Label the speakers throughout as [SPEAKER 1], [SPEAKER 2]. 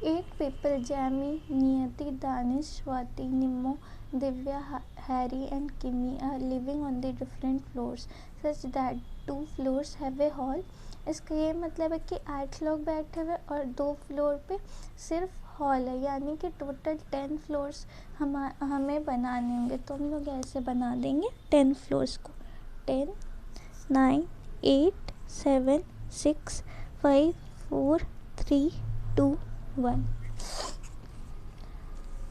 [SPEAKER 1] 8 people, Jamie, Niyati, Danish, Swati, Nimmo, Divya, Harry and Kimmy are living on the different floors such that 2 floors have a hall. इसका ये मतलब है कि 8 लोग बैठे हुए और 2 फ्लोर पे सिर्फ हॉल है, यानी कि टोटल 10 फ्लोर्स हमें बनाने होंगे। तो हम लोग ऐसे बना देंगे 10 फ्लोर्स को। 10, 9, 8, 7, 6, 5, 4, 3, 2, 1।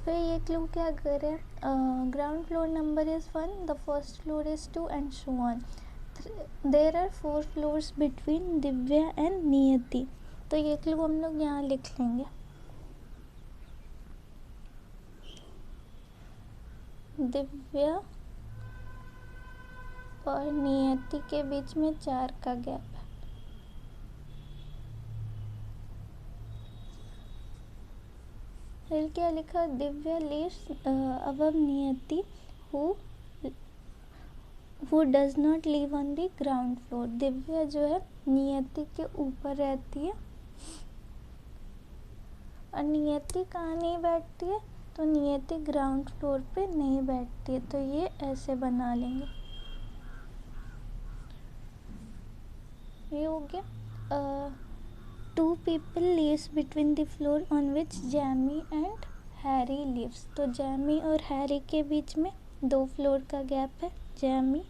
[SPEAKER 1] फिर ये क्लू क्या करे, ground floor number is 1, the first floor is 2 and so on. There are 4 floors between Divya and Niyati. तो ये क्लू हम लोग यहाँ लिख लेंगे। दिव्या और नियति के बीच में 4 का गैप है। फिर क्या लिखा, दिव्या लिव्स अबव नियति who does not live on the ground floor। Divya जो है नियति के ऊपर रहती है और नियति कहाँ नहीं बैठती है, तो नियति ग्राउंड फ्लोर पे नहीं बैठती है। तो ये ऐसे बना लेंगे। ये हो गया। 2 people lives between the floor on which Jamie and Harry lives। तो जैमी और हैरी के बीच में 2 फ्लोर का गैप है। जैमी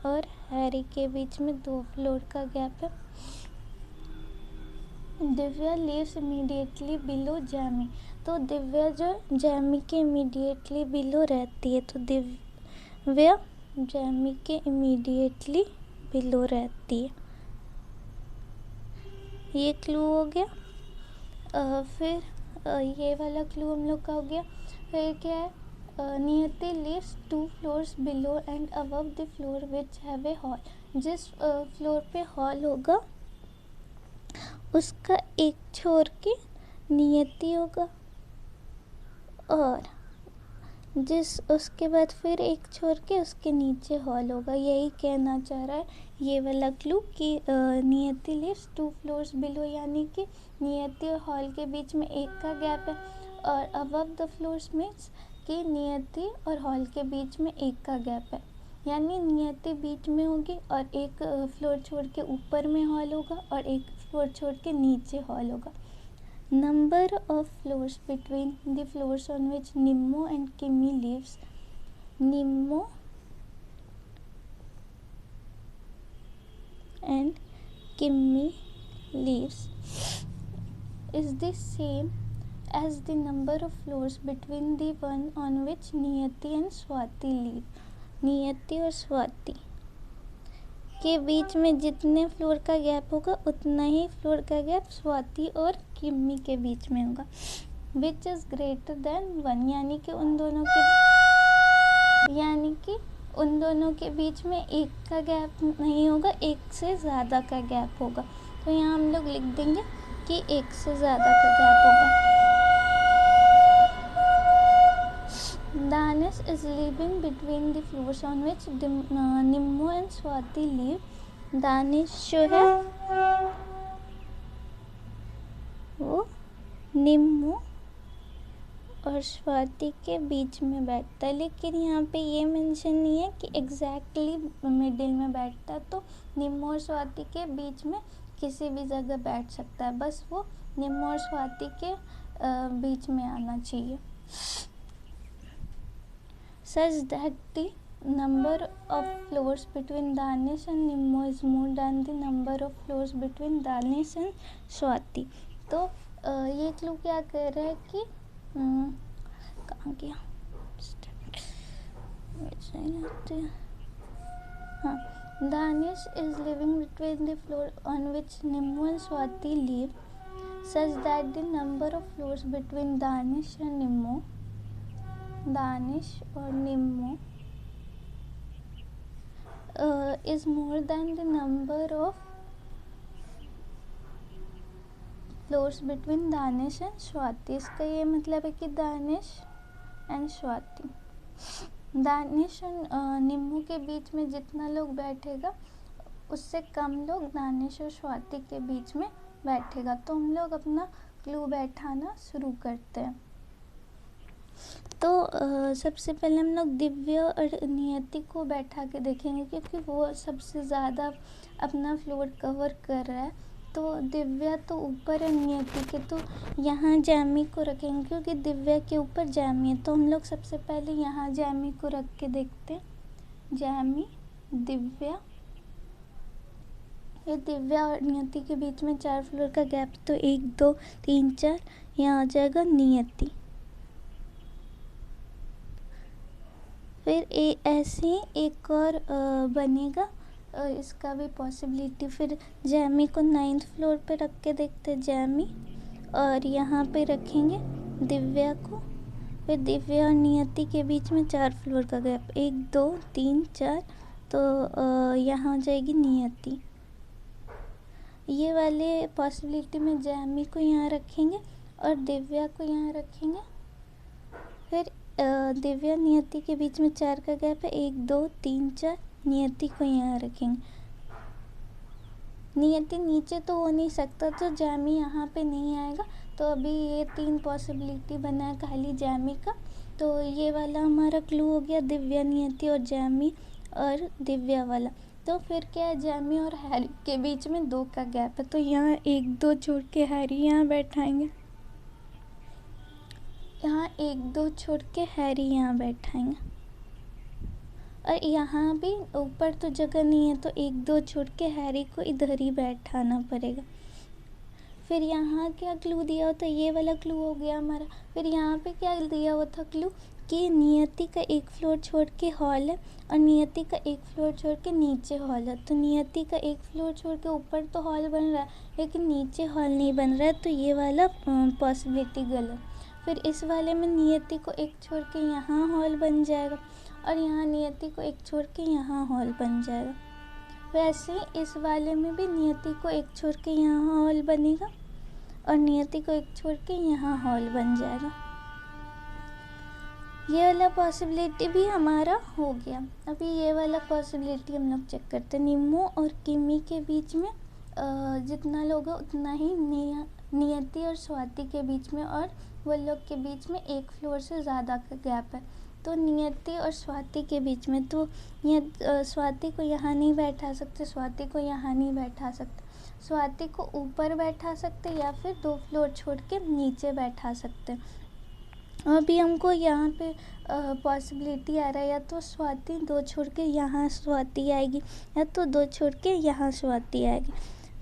[SPEAKER 1] और हैरी के बीच में 2 फ्लोर का गैप है। Divya lives immediately below Jamie. तो दिव्या जो जैमी के इमीडिएटली बिलो रहती है, तो दिव्या जैमी के इमीडिएटली बिलो रहती है। ये क्लू हो गया। फिर ये वाला क्लू हम लोग का हो गया। फिर क्या है, Niyati lives 2 floors below and above the floor which have a hall. जिस फ्लोर पे हॉल होगा उसका एक छोर के नियति होगा और उसके बाद फिर एक छोर के उसके नीचे हॉल होगा। यही कहना चाह रहा है ये वाला क्लू कि नियति लिव्स 2 फ्लोर्स बिलो, यानी कि नियति और हॉल के बीच में 1 का गैप है, और अबव द फ्लोर्स मीन्स कि नियति और हॉल के बीच में 1 का गैप है, यानी नियति बीच में होगी और एक फ्लोर छोड़ के ऊपर में हॉल होगा और एक फ्लोर छोड़ के नीचे हॉल होगा। Number of floors between the floors on which Nimmo and Kimmy lives। Nimmo and Kimmy lives is the same as the number of floors between the one on which Niyati and Swati live। नियति और स्वाति के बीच में जितने floor का gap होगा उतना ही floor का gap Swati और किम्मी के बीच में होगा। विच इज़ ग्रेटर देन 1, यानी कि उन दोनों के बीच में 1 का गैप नहीं होगा, 1 से ज़्यादा का गैप होगा। तो यहाँ हम लोग लिख देंगे कि 1 से ज़्यादा का गैप होगा। Danish is living between the floors on which Nimmo and Swati live। Danish जो है वो निम्मो और स्वाति के बीच में बैठता है, लेकिन यहाँ पे ये मेंशन नहीं है कि एग्जैक्टली मिडिल में बैठता है। तो निम्मो और स्वाति के बीच में किसी भी जगह बैठ सकता है, बस वो निम्मो और स्वाति के बीच में आना चाहिए। Such that the number of floors between Danish and Nimmo is more than the number of floors between Danish and Swati। तो ये क्लू क्या कह रहा है कि कहाँ गया, हाँ, Danish is living between the floor on which Nimmo and Swati live, such that the number of floors between Danish and Nimmo, Danish और Nimmo is more than the number of floors between Danish and Swati. इसका ये मतलब है कि Danish and Swati, Danish और निम्मो के बीच में जितना लोग बैठेगा उससे कम लोग दानिश और स्वाति के बीच में बैठेगा। तो हम लोग अपना क्लू बैठाना शुरू करते हैं। तो सबसे पहले हम लोग दिव्य और नियति को बैठा के देखेंगे, क्योंकि वो सबसे ज़्यादा अपना फ्लोर कवर कर रहा है। तो दिव्या तो ऊपर है नियति के, तो यहाँ जैमी को रखेंगे, क्योंकि दिव्या के ऊपर जैमी है। तो हम लोग सबसे पहले यहाँ जैमी को रख के देखते हैं। जैमी, दिव्या, ये दिव्या और नियति के बीच में 4 फ्लोर का गैप, तो 1 2 3 4 यहाँ आ जाएगा नियति। फिर ऐसे ही एक और बनेगा, इसका भी पॉसिबिलिटी। फिर जैमी को 9th फ्लोर पे रख के देखते, जैमी, और यहाँ पे रखेंगे दिव्या को। फिर दिव्या और नियति के बीच में 4 फ्लोर का गैप, 1 2 3 4, तो यहाँ हो जाएगी नियति। ये वाले पॉसिबिलिटी में जैमी को यहाँ रखेंगे और दिव्या को यहाँ रखेंगे। फिर दिव्या नियति के बीच में 4 का गैप है, 1 2 3 4, नियति को यहाँ रखेंगे। नियति नीचे तो हो नहीं सकता, तो जैमी यहाँ पे नहीं आएगा। तो अभी ये 3 पॉसिबिलिटी बना है खाली जैमी का। तो ये वाला हमारा क्लू हो गया, दिव्या, नियति और जैमी और दिव्या वाला। तो फिर क्या है, जैमी और हैरी के बीच में 2 का गैप है, तो यहाँ 1 2 छोड़ के हैरी यहाँ बैठाएंगे। यहाँ 1 2 छोड़ के हैरी यहाँ बैठाएंगे। और यहाँ भी ऊपर तो जगह नहीं है, तो 1 2 छोड़ के हैरी को इधर ही बैठाना पड़ेगा। फिर यहाँ क्या क्लू दिया होता, ये वाला क्लू हो गया हमारा। फिर यहाँ पे क्या दिया हुआ था क्लू, कि नियति का 1 फ्लोर छोड़ के हॉल है और नियति का 1 फ्लोर छोड़ के नीचे हॉल है। तो नियति का 1 फ्लोर छोड़ के ऊपर तो हॉल बन रहा है, लेकिन नीचे हॉल नहीं बन रहा है, तो ये वाला पॉसिबिलिटी गलत। फिर इस वाले में नियति को 1 छोड़ के यहाँ हॉल बन जाएगा, और यहाँ नियति को 1 छोड़ के यहाँ हॉल बन जाएगा। वैसे इस वाले में भी नियति को 1 छोड़ के यहाँ हॉल बनेगा और नियति को 1 छोड़ के यहाँ हॉल बन जाएगा। ये वाला पॉसिबिलिटी भी हमारा हो गया। अभी ये वाला पॉसिबिलिटी हम लोग चेक करते हैं। निम्मो और किमी के बीच में जितना लोग है उतना ही नियति और स्वाति के बीच में, और वो लोग के बीच में 1 फ्लोर से ज़्यादा का गैप है। तो नियति और स्वाति के बीच में, तो स्वाति को यहाँ नहीं बैठा सकते, स्वाति को यहाँ नहीं बैठा सकते, स्वाति को ऊपर बैठा सकते या फिर 2 फ्लोर छोड़ के नीचे बैठा सकते। अभी हमको यहाँ पे पॉसिबिलिटी आ रहा है, या तो स्वाति 2 छोड़ के यहाँ स्वाति आएगी, या तो 2 छोड़ के यहाँ स्वाति आएगी।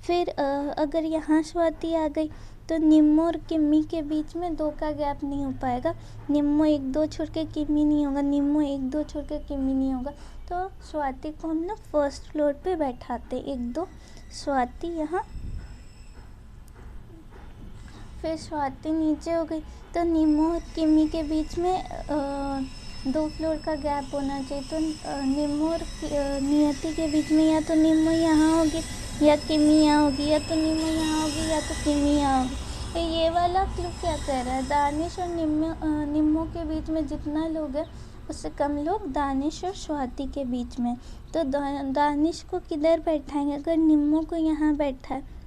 [SPEAKER 1] फिर अगर यहाँ स्वाति आ गई तो निम्मो और किम्मी के बीच में 2 का गैप नहीं हो पाएगा। निम्मो 1 2 छोड़ के किम्मी नहीं होगा, निम्मो 1 2 छोड़ के किम्मी नहीं होगा। तो स्वाति को हम लोग 1st फ्लोर पे बैठाते, 1 2 स्वाति यहाँ। फिर स्वाति नीचे हो गई, तो निम्मो और किम्मी के बीच में 2 फ्लोर का गैप होना चाहिए। तो निम्मो और नियति के बीच में या तो निम्मो यहाँ होगी या किम्मी यहाँ होगी, या तो निम्मो यहाँ होगी या तो किम्मी यहाँ होगी। तो ये वाला क्लू क्या कह रहा है, दानिश और निम्मो के बीच में जितना लोग है उससे कम लोग दानिश और स्वाति के बीच में। तो दानिश को किधर बैठाएंगे, अगर निम्मो को यहाँ बैठा है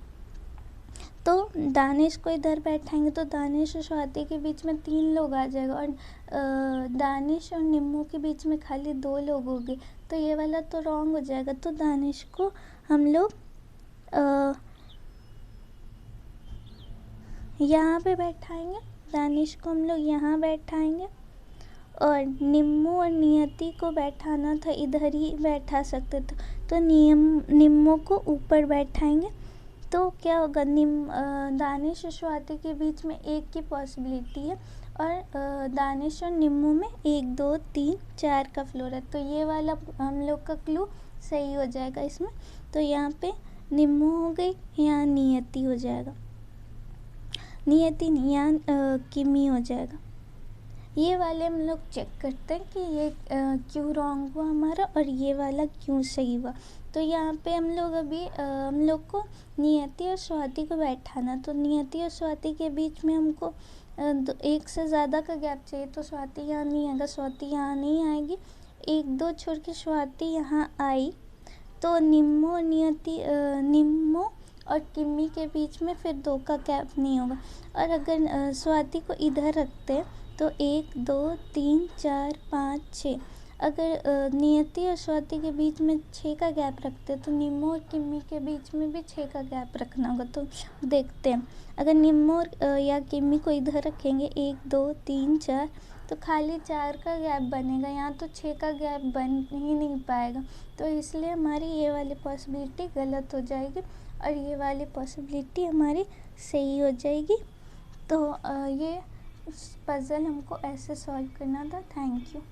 [SPEAKER 1] तो दानिश को इधर बैठाएंगे, तो दानिश और स्वाति के बीच में 3 लोग आ जाएगा, और दानिश और निम्मो के बीच में खाली 2 लोग होंगे। तो ये वाला तो रॉन्ग हो जाएगा। तो दानिश को हम लोग यहाँ पे बैठाएंगे, दानिश को हम लोग यहाँ बैठाएंगे, और निम्मो और नियति को बैठाना था इधर ही बैठा सकते थे, तो निम्मो को ऊपर बैठाएंगे। तो क्या होगा, दानिश और स्वाति के बीच में 1 की पॉसिबिलिटी है, और दानिश और निम्मो में 1 2 3 4 का फ्लोर है। तो ये वाला हम लोग का क्लू सही हो जाएगा इसमें। तो यहाँ पे निम्मो हो गई, यहाँ नियति हो जाएगा, नियति नहीं, यहाँ किमी हो जाएगा। ये वाले हम लोग चेक करते हैं कि ये क्यों रॉन्ग हुआ हमारा और ये वाला क्यों सही हुआ। तो यहाँ पे हम लोग अभी हम लोग को नियति और स्वाति को बैठाना, तो नियति और स्वाति के बीच में हमको 1 से ज़्यादा का गैप चाहिए। तो स्वाति यहाँ नहीं आएगा, स्वाति यहाँ नहीं आएगी, 1 2 छोड़ के स्वाति यहाँ आई, तो निम्मो और किम्मी के बीच में फिर 2 का गैप नहीं होगा। और अगर स्वाति को इधर रखते हैं तो 1 2 3 4 5 6, अगर नियति और स्वाति के बीच में 6 का गैप रखते हैं तो निम्मो और किम्मी के बीच में भी 6 का गैप रखना होगा। तो देखते हैं, अगर निम्मो या किम्मी को इधर रखेंगे 1 2 3 4, तो खाली 4 का गैप बनेगा, यहाँ तो 6 का गैप बन ही नहीं पाएगा। तो इसलिए हमारी ये वाली पॉसिबिलिटी गलत हो जाएगी और ये वाली पॉसिबिलिटी हमारी सही हो जाएगी। तो ये पज़ल हमको ऐसे सॉल्व करना था। Thank you.